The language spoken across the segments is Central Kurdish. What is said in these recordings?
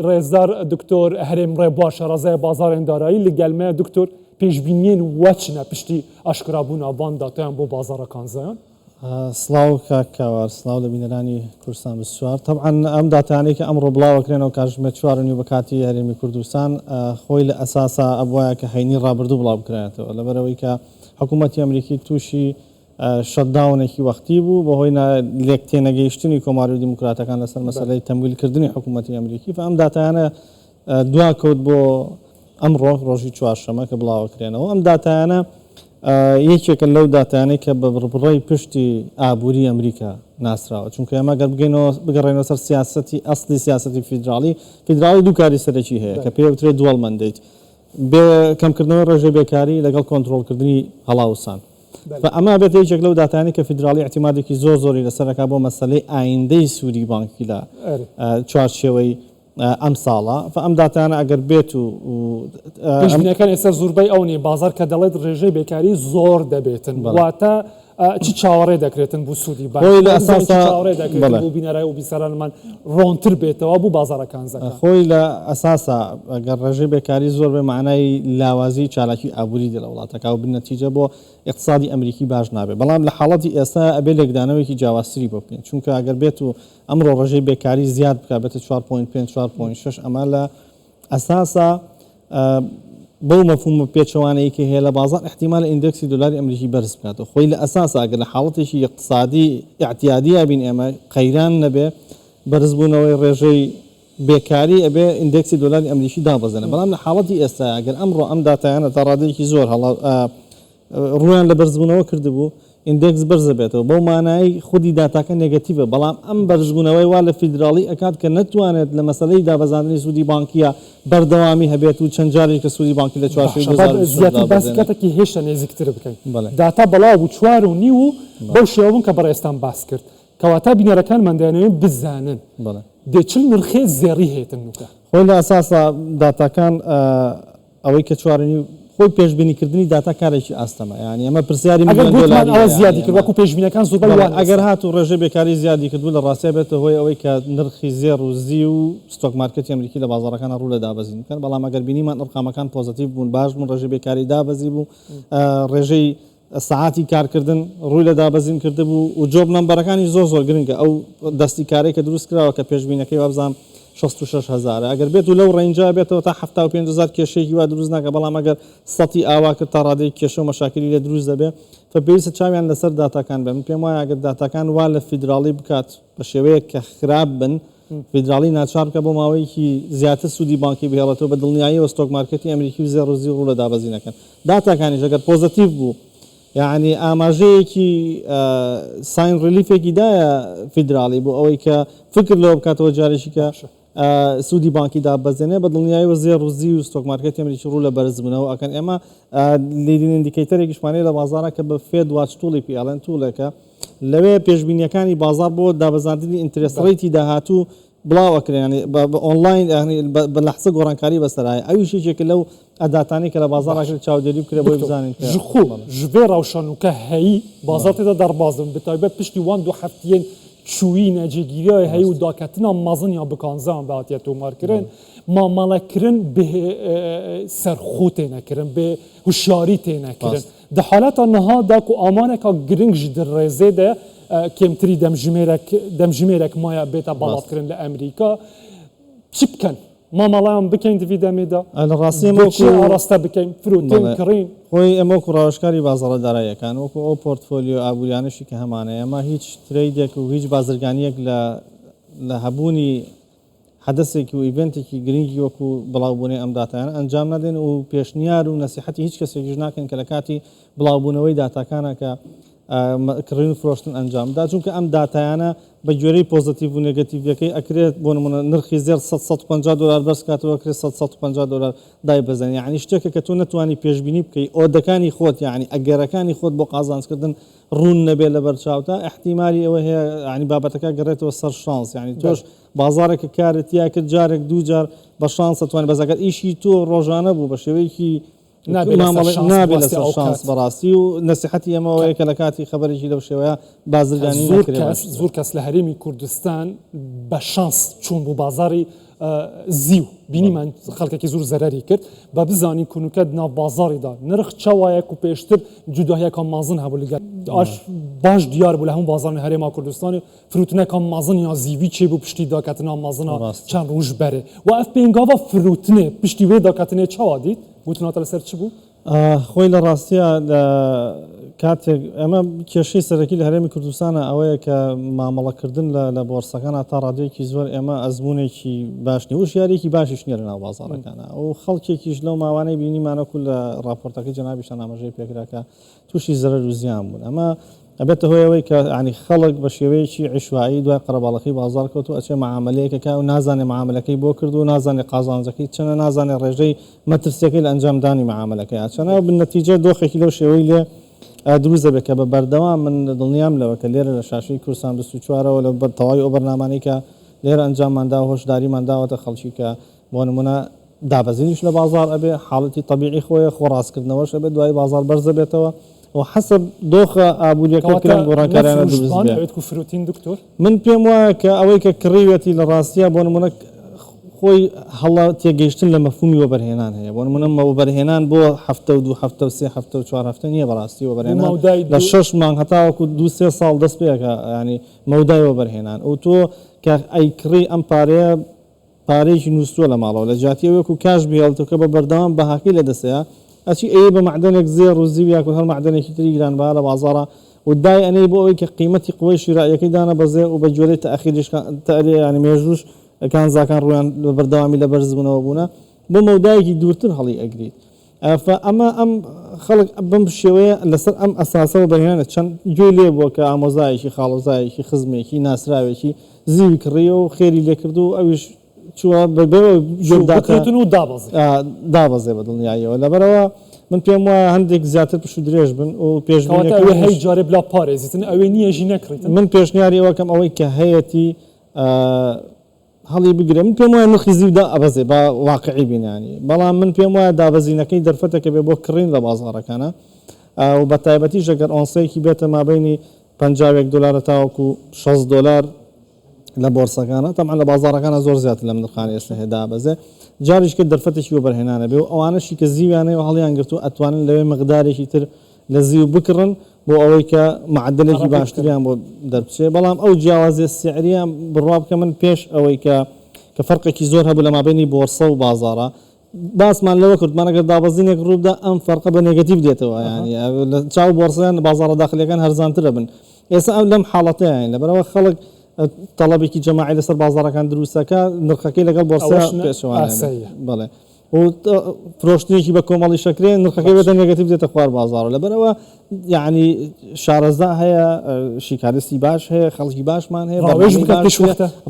ڕێزدار دکتۆر هەرێم ڕێ باشە ڕزای بازارێندارایی لەگەلمە دکتۆر پێشبینیên وەچنە پشتی ئاشکرابوونا وان داتەیان بۆ بازارەکان زایان سڵاو کاکاوار سڵاو لە بینەرانی کوردستان بسوار طبعا ئەم داتانەی کە ئەمڕۆ بڵاوەکرێنەوە کاتژمێر 4 بە کاتی هەرێمی کوردستان خۆی لە ئەساسا ئەوایە کە هەینی ڕابردوو بڵاو بکرێنێتەوە لەبەرەوەی کە حکوومەتی ئەمریکی تووشی شەتداونێکی وەختی بوو بە هۆی لێک تێنەگەیشتنی کۆماری دیموکراتەکان لەسەر مەسەلەی تەمویلکردنی حکوومەتی ئەمریکی ئەم داتانە دوا کەوت بۆ ئەمڕۆ ڕۆژی چوارشەمە کە بڵاوەکرێنەوە ئەم داتانە یەکێکە لەو داتانەی کە بە بڕبڕی پشتی ئابووری ئەمریکا ناسراوە چونکە ئەمە گەر بگەڕێنەوە سەر سیاسەتی ئەسلی سیاسەتی فیدراڵی دوو کاری سەرەکی هەیە کە پێوترێت دووەڵ مندێت کەمکردنەوەی ڕێژەی بێکاری لەگەڵ کۆنتڕۆڵکردنی هەڵاوسان ئەمە بێت یەکێک لەو داتانی کە فیدراڵی احتیمادێکی زۆری لەسەرەکە بۆ مەسەلەی ئایندەی سوودی بانکی لە چوارچێوەی ئەم ساڵە ئەم داتانە ئەگەر بێت و پێشبینیەکان ئێستا زۆربەی ئەو نیە بازار کە دەڵێت ڕێژەی بێکاری زۆر دەبێتن واتە چی چاوەڕێ دەکرێتن بۆ سوودی چاوەڕێ دەکرێت بۆ بینەرای و بیسەرانمان ڕۆنتر بێتەوە بوو بازارەکان زەکە خۆی لە ئەساسا ئەگەر ڕێژەی بێکاری زۆر بێ معنای لاوازی چالاکی ئابووری دێ لە وڵاتەکە و بنەتیجە بۆ اقتصادی ئەمریکی باش نابێت بەڵام لە حاڵەتی ئێستا ئەبێ لێکدانەوەیکی جیاوازتری بۆ بکەین چونکە ئەگەر بێت و ئەمڕۆ ڕێژەی بێکاری زیاد بکات بێتە 4.5 4.6 ئەمە لە ئەساسا بەو مەفهومە پێچەوانەیە کە هەیە لە بازار احتیمال ئیندێکسی دلاری ئەمریکی بەرز بکاتەوە خۆی لە ئەساسا ئەگەر لە حاڵەتێکی اقتصادی اعتیادیە بین ئێمە قەیران نەبێ بەرزبوونەوەی ڕێژەی بێکاری ئەبێ ئیندێکسی دلاری ئەمریکی دابەزێنە بەڵام لە حاڵەتی ئێستا ئەگەر ئەمڕۆ ئەم داتایانە تا ڕادەیەکی زۆر ڕویان لە بەرزبوونەوە کردبوو ئیندێکس بەرزە بێتەوە بەو مانایی خودی داتاکە نێگەتیڤە بەڵام ئەم بەرزبوونەوەی وا لە فیدراڵی ئەکات کە نەتوانێت لە مەسەلەی دابەزاندنی سوودی بانکیە بەردەوامی هەبێت و چەند جارێک کە سوودی بانکی لە زیاتر باسکەتێکی هێشتا نێزیکتر بکەین داتا بەڵاو بوو 4.5 و بەو شێوەبوون کە بەڕێستان باس کرد کەواتە بینەرەکانمان دەیانەوێت بزانن دێچل نرخێ زێڕی هێتن نوکە خۆی لە ئەساسا داتاکان ئەوەی کە 4.5 خۆی پێشبینیکردنی داتا کارێکی ئاستەمە یعنی ئەمە پرسیاری ئەوە زیادی کرد وەکو پێشبینەکان زۆر ئەگەر هات و ڕێژەی بێکاری زیادی کردبوو لە ڕاستیە بێتە هۆی ئەوەی کە نرخی زێڕ و زی و ستۆک مارکەتی ئەمریکی لە بازارەکان ڕوو لە دابەزین بکەن بەڵام ئەگەر بینیمان ئەرقامەکان پۆزیتیڤ بوون باش بوون ڕێژەی بێکاری دابەزی بوو ڕێژەی ساعتی کارکردن ڕووی لە دابەزین کردبوو و جۆب نەمبەرەکانی زۆر گرنگە ئەو دەستی کارێک کە دروست کراوە کە پێشبینەکەی وابزان 66,000 ئەگەر بێت و لەو ڕێنجا بێتەوە تا 75,000 کێشەیەکی وا دروست ناکە بەڵام ئەگەر سەتی ئاوا کرد تا ڕادەی کێشە و مەشاکلی لە دروست دەبێت پێویستە چاویان لەسەر داتاکان بێ من پێم وایە ئەگەر داتاکان وا لە فیدراڵی بکات بە شێوەیە کە خراپ بن فیدراڵی ناچار بکە بۆ ماوەیەکی زیاتر سوودی بانکی بهێڵێتەوە بە دڵنیاییەوە ستۆک مارکەتی ئەمریکی و زێڕوزی ڕوو لە دابەزینەکەن داتاکانیش ئەگەر پۆزیتیڤ بوو یعنی ئاماژەیەکی ساین ریلیفێکی دایە فیدراڵی بۆ ئەوەی کە فکر لەوە بکاتەوە جارێکی کە سوودی بانکی دابەزێنێ بە دڵنیاییەوە زێڕوزی و ستۆک مارکەتی ئەمریکی ڕوو لە بەرزبوونەوە ئەکەن ئێمە لیدین ئیندیکەیتەرێکیشمانەیە لە بازارە کە بە فێد واچ توڵی پیاڵێن توولەکە لەوێ پێشبینیەکانی بازار بۆ دابەزاندنی ئینترێست ڕێیتی داهاتوو بڵاوەکرێن ئۆنلاین بە لەحسە گۆڕانکاری بەسەرایە ئەویش یەکێکە لەو ئەداتانی کە لە بازاڕاکرد چاودێری بکرێ بۆی بزانین ژێ ڕەوشەنوکە هەیی بازار تێدا دەڕبازن بەتایبەت پشتی وان دوو هەفتەیەن چووی نەجێگیریای هەیە و داکەتنا مەزن یا بکانزان بەهاتیە تۆمارکردن مامەڵەکردن بێ سەرخۆ تێنەکردن بێ هوشیاری تێنەکردن دە حالەتە نەهادا و ئامانێکا گرنگ ji درڕێزێ de کێمتری دەمژمێرێک مایە بێتە بەڵاتکردن لە ئەمریکا چی بکەن مامەڵیان بکەین دوی دەمێدا لە ڕاستی ئاراستە بکەین فرۆتێن کڕین خۆی ئەمە ڕاوشکاری بازاڕە داراییەکان وەکو ئەو پۆرتفۆلیۆ ئابوووریانشی کە هەمانەیە ئەمە هیچ ترێیدێک و هیچ بازرگانیەک لە هەبوونی حدەسێکی و ئیڤنتێکی گرنگی وەکو بڵاوبوونەی ئەم داتایانە ئەنجام نەدەن و پێشنیار و نەسیحەتی هیچ کەسێکیش ناکەن کە لە کاتی بڵاوبوونەوەی داتاکانە کە کڕین و فرۆشتن ئەنجامدا چونکە ئەم داتایانە بە گوێرەی پۆزیتیڤ و نێگەتیڤەکەی ئەکرێت بۆ نمونە نرخی زێر 150 دلار بەرز کاتەوە کرێت 150 دلار دای بەزێن یعنی شتێکە کە تۆ نتوانی پێشبینی بکەی ئۆدەکانی خۆت یعنی ئەگەرەکانی خۆت بۆ قازانجکردن ڕوون نەبێت لە بەرچاوتە احتیمالی ئەوە هەیە ینی بابەتەکە گەڕێتەوە سەر شانس یعنی تۆش بازارێکە کارت یا کرد جارێک دوو جار بە شانس توانێت بەزەکەت ئیشی تۆ ڕۆژانە بوو بە شێوەیەکی نابێت لەسەر شانس بەڕاستی و نەسیحەتی ئەمەوەیە کە لە کاتی خەبەرێکی لەو شێوەیە بازرگانی زۆر کەس لە هەرێمی کوردستان بە شانس چوون بوو بازاری زیو بینی من خەڵکێکی زۆر زەرری کرد بە بزانین کونوکە ناو بازاڕیدا نرخ چاوایەک و پێشتر جوداهیەکان مازن هەبوو لەگەڵ باش دیار بوو لە هەموو بازارانی هەرێما کوردستانی فروتنەکان مازن یا زیوی چێ بوو پشتی داکەتنا مازنە چەند ڕۆژ بەرێ و ئەف پێنگاوە فروتنێ پشتی وێ داکەتنێ چاوا دیت بوتناتە لەسەر چ بوو؟ خۆی لە ڕاستیە کاتێک ئەمە کێشەی سەرەکی لە هەرێمی کوردستانە ئەوەیە کە مامەڵەکردن لە بۆرسەکانە تا ڕادێکی زۆر ئێمە ئەزمونێکی باش نیە وش یاریکی باشیش نیە لە ناو بازاڕەکانە ئەو خەڵکێکیش لەو ماوانەی بینیمانەکو لە راپۆرتەکەی جەنابیشان ئاماژەی پێکراکە تووشی زەرەر و زیان بوون ئەمە ئەبێتە هۆیەوەی کە عنی خەڵک بە شێوەیەکی عشوایی دوای قەرەباڵەکەی بازار کەوت و ئەچێ معاملەیەکەکە و نازانێ معاملەکەی بۆ کرد و نازانێ قازانجەکەی چەنە نازانێ ڕێژەی مەترسیەکەی لە ئەنجامدانی معاملەکەی چەنە بنەتیجە دۆخێکی لەو شێوەی لێ دروست دەبێت کە بە بەردەوام من دڵنیام لەوە کە لێرە لە شاشەی کورسان 24ەوە لە تەواوی ئەو بەرنامانەی کە لێرە ئەنجامماندا و هۆشداریمانداوەتە خەڵکی کە بۆ نمونە دابەزینیش لە بازار ئەبێ حاڵەتی طبیعی خۆیە خۆڕاستکردنەوەش ئەبێت دوای بازار بەرز دەبێتەوە و حسب دۆخە ئابوووریەکەکردن بۆ ڕاکارانە دروست بێت فروتین دکتۆر من پێم وایە کە ئەوەی کە کڕیوێتی لە ڕاستیە بۆ نمونە خۆی هەڵا تێگەیشتن لە مەفهومی وەبەرهێنان هەیە بۆ نمونە وەبەرهێنان بۆ هەفتە و 2 هەفتە و 3 هەفتە و 4 هەفتە نییە بەڕاستی وەبەرهێنان لە 6 مانگ هەتاوەکو 2-3 ساڵ دەست پێەکە ینی مەودای وەبەرهێنان ئەو تۆ کە ئەیکڕی ئەم پارەیە پارێکی نووسووە لە ماڵەوە لە جاتیەوەکو کاش بیاڵتەکە بە بەردەوام بەهاکی لە دەستەیە ئەچی ئەیە بە معدنێک زێر و زیو یاکو هەر معدنێکی تری گرانبها لە بازاڕە و دای ئەنەی بۆ ئەوەی کە قیمەتی قوەی شیرایەکەی دانە بەزێ و بە جۆرەی تەئەخیریش تەری ینی مێژوش کانزاکان ڕویان بەردەوامی لە بەرزبوونەوە بوونە بۆ مەودایەکی دوورتر هەڵی ئەگریت ئەمە ئەم خەڵک بم شێوەیە لەسەر ئەم ئەساسەوە بەهێنە چەند گوێ لێ بووە کە ئامۆزایەکی خاڵۆزایەکی خزمێکی ناسراوێکی زیوی کڕیە و خێری لێکردو و ئەویش چوە بەبێتن و دابەزێ بە دڵنیاییەوە لەبەرەوە من پێم وایە هەندێک زیاتر پش و درێژ بن و پێشبێت هەی جارێ بلا پارێزیتن ئەوێ نییە ژی نەکڕیتن من پێشنیاریەوەکەم ئەوەی کە هەیەی هەڵی بگرێ من پێم وایە نرخی زیودا ئەبەزێ بە واقعی بینانی بەڵام من پێم وایە دابەزینەکەی دەرفەتەکە بێ بۆ کڕین لە بازاڕەکانە و بە تایبەتیش ئەگەر ئۆنسەیەکی بێتە مابینی $50 تاوەکو $60 لە بۆرسەکانە تەمان لە بازاڕەکانە زۆر زیاتر لەم نرخانە ئێستا هێدا بەزێ جاریشکە دەرفەتێکی وەبەرهێنانە بێ و ئەوانەشی کە زیویانەی و هەڵیان گرتو ئەتوانن لەوێ مقدارێکی تر لە زیو بکڕن بۆ ئەوەی کە معدلێکی باشتریان بۆ دەربچێ بەڵام ئەو جیاوازێ سعریان بڕوا بکە من پێش ئەوەی کە فەرقێکی زۆر هەبوو لە مابینی بۆرسە و بازاڕە باسمان لەوە کردمانەگەر دابەزینێک ڕوودا ئەم فەرقە بە نێگەتیڤ دێتەوە ینی لە چاو بۆرسیان بازاڕە داخلیەکان هەرزانترە بن ئێستا ئەم لەم حاڵەتەیە لەبەرەوە خەڵک تەڵەبێکی جەماعی لەسەر بازاڕەکان دروستەکە نرخەکەی لەگەڵ بۆرسە پێشەوانە بەڵێ و فرۆشتنێکی بە کۆمەڵی شەکرێ نرخەکەی بێتە نێگەتیڤ دێتە خوار بازاڕە لەبەرەوە یعنی شارەزا هەیە شیکاریستی باش هەیە خەڵکی باشمان هەیە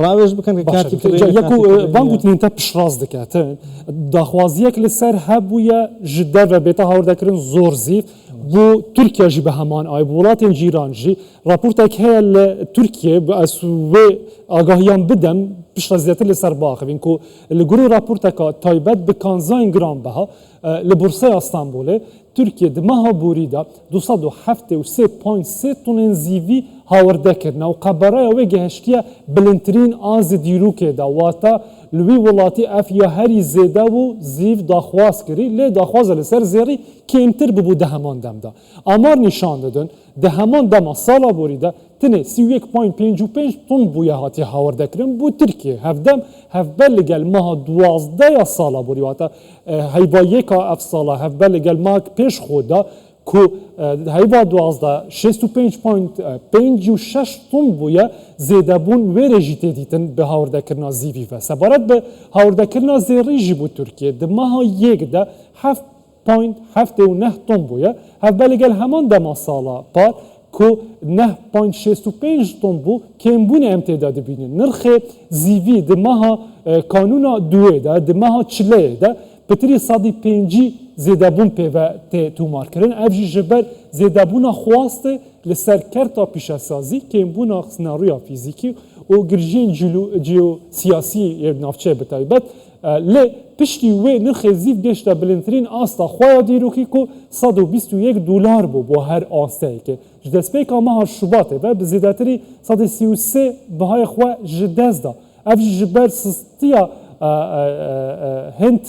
ڕاوێژ بکەن کاتی بانگوتنین تا پشڕاز دەکاتن داخوازیەک لەسەر هەبووە ji devre bêta hawrdekirin zor zîv بۆ تورکیا jî bi heman ayê bi welatên cîran jî raportek heye li Tirkiye bi ez wê agahiyan bidem pişta zêtir li ser biaxivin ku li gurê raporteka taybet bi kanzayên giranbeha li Borsaya Stenbolê Tirkiye di meha borî de 273.3 tonên zîvî hawrde kirine û qebereya wê gihiştiye bilindtirîn azê dîrokê de wata li wî welatî ev ya herî zêde û zîv daxwaz kirî lê daxwaza li ser zêrî kêmtir bibû di heman demda. Amar nîşan didin di heman dema sala borî de tinê 31.55 ton bûye hatiye hawrdekirin bû Tirkiye hevdem hevber li gel meha 12 sala borî wata heybayêka ev sala hevber li gel meha pêş xwe da ku heyba 12 65.56 ton bûye zêdebûn wêrê jî tê dîtin bi hawrdekirina zîvî ve sebaret bi hawrdekirina zêrî jî bû Tirkiye di meha yek de 7.79 ton bûye hevber li gel heman dema sala par ku 9.65 ton bû kêmbûnê em têda dibînin nirxê zîvî di meha kanûna duê de di meha çileyê de pitirî sadî 5 zêdebûn pêve tê tûmarkirin ev jî ji ber zêdebûna xwastê li ser kerta pîşesazî kêmbûna senaryoya fîzîkî û girjiyên geosiyasî ê navçeyê bi taybet lê piştî wê nirxê zîv geşte bilindtirîn asta xweya dîrokî ku $121 bû bo her asteyekê ji destpêka meha Şubatê ve bi zêdetirî 133 bihayê xwe ji dest da ev jî ji ber sistiya هند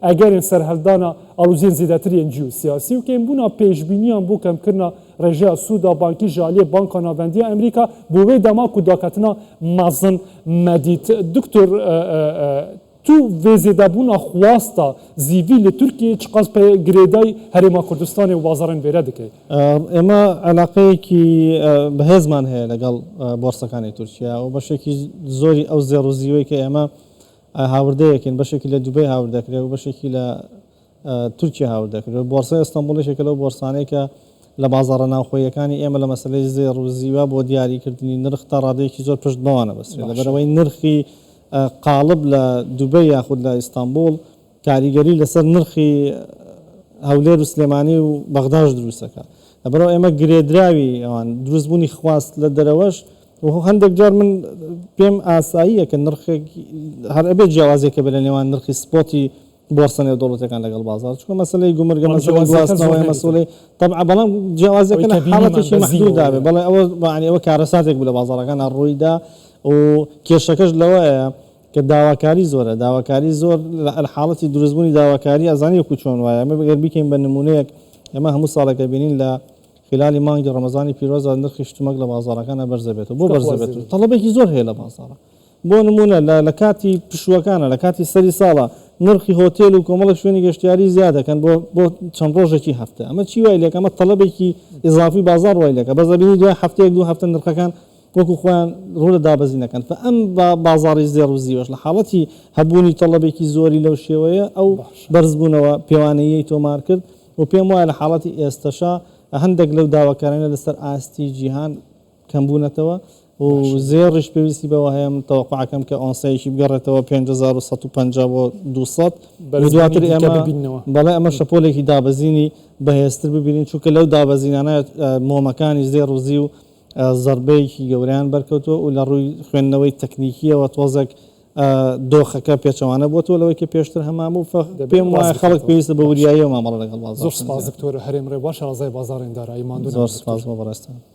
ئەگەرێن سەرهەلدانە ئەلوزیێن زیاترین جیوسیاسی و کەم بوونا پێشبینیان بۆ کەمکردنا ڕێژەیە سوودا بانکی ژالیە بانکا ناوەندیە ئەمریکا بۆ وێ دەما و داکەتنا مەزن مەدیت دکتۆر تو vêzêdebûna xwasta zîvî li Tirkiyeyê çi qas girêdayî Herêma Kurdistanê û bazarên vêre dike. ئێمە علاقەیەکی بەهێزمان هەیە لەگەڵ بۆرسەکانی تورکیا و بەشێکی زۆری ئەو زێڕوزیوەی کە ئێمە هاوردەیەکین بەشێکی لە دوبەی هاوردەکرێت و بەشێکی لە تورکیا هاوردەکرێت بۆرسای ئەستەمبوڵیشێکە لەو بۆرسانەیە کە لە بازارە ناوخۆیەکانی ئێمە لە مەسلەی زێڕوزیوە بۆ دیاریکردنی نرخ تا ڕادەیەکی زۆر پشت بەوانە بەسرێت لەبەرەوەی نرخی قالب لە دوبەی یاخود لە ئیستانبول کاریگەری لەسەر نرخی هەولێر و سلێمانی و بەغداش دروستەکە لەبەرەوە ئێمە گرێدراوی ئەوان دروستبوونی خواست لە دەرەوەش هەندێک جار من پێم ئاساییە کە نرخێک هەر ئەبێت جیاوازێکە بە لە نێوان نرخی سپۆتی بۆرسە نێودەوڵەتەکان لەگەڵ بازار چونکە مەسەلەی گومرگە مەسەلەی گواستنەوەی مەسئولەی طبعا بەڵام جیاوازەکە لە حاڵەتێکی مەحدودا بێت بەڵێ ئەوە کارەساتێک بوو لە بازاڕەکان ڕوویدا و کێشەکەش لەوەیە کە داواکاری زۆرە داواکاری زۆر لە حاڵەتی دروستبوونی داواکاری ئەزانی وەکو چۆن وایە ئەمە بەگەر بیکەین بە نمونەیەک ئێمە هەموو ساڵێکە بینین لە خلالی مانگی ڕەمەزانی پیرۆزە نرخی شتومەک لە بازاڕەکانە بەرزەبێتەوە بۆ بەرزەبێت و تەڵەبێکی زۆر هەیە لە بازاڕە بۆ نمونە لە کاتی پشووەکانە لە کاتی سەری ساڵە نرخی هۆتێل و کۆمەڵک شوێنی گەشتیاری زیادەکەن بۆ چەند ڕۆژێکی هەفتە ئەمە چی وای لێک ئەمە تەڵەبێکی ئیزافی بازار وای لێکە بەزەبینی دوای هەفتەیەک دوو هەفتە نرخەکان وەکو خۆیان ڕوو لە دابەزینەکەن ئەم بازاڕی زێڕوزیوەش لە حاڵەتی هەبوونی تەڵەبێکی زۆری لەو شێوەیە ئەو بەرزبوونەوە پێوانەیەی تۆمار کرد و پێم وایە لە حاڵەتی ئێستاشا هەندێک لەو داواکارانە لەسەر ئاستی جیهان کەمبوونەتەوە و زێڕش پێویستی بەوە هەیە تەوەقعەکەم کە ئۆنسایەکی بگەڕێتەوە 5150 بۆ 200 دواتر ئێمە بەڵێ ئەمە شەپۆلێکی دابەزینی بەهێزتر ببینین چونکە لەو دابەزینانە مۆمەکانی زێڕوزی و زەربەیەکی گەوریان بەرکەوتووە و لە ڕووی خوێندنەوەی تەکنیکیەوە تۆزێک دۆخەکە پێچەوانە بۆ تۆ لەوەی کە پێشتر هەماموو پێم وایە خەڵک پێویستە بە وریایی و مامەڵە لەگەڵ بازار زۆر سپاس دکتۆر هەرێم ڕێ باش ڕازای بازارێن دارایی ماندوو زۆر سپاس بۆ بەڕێستان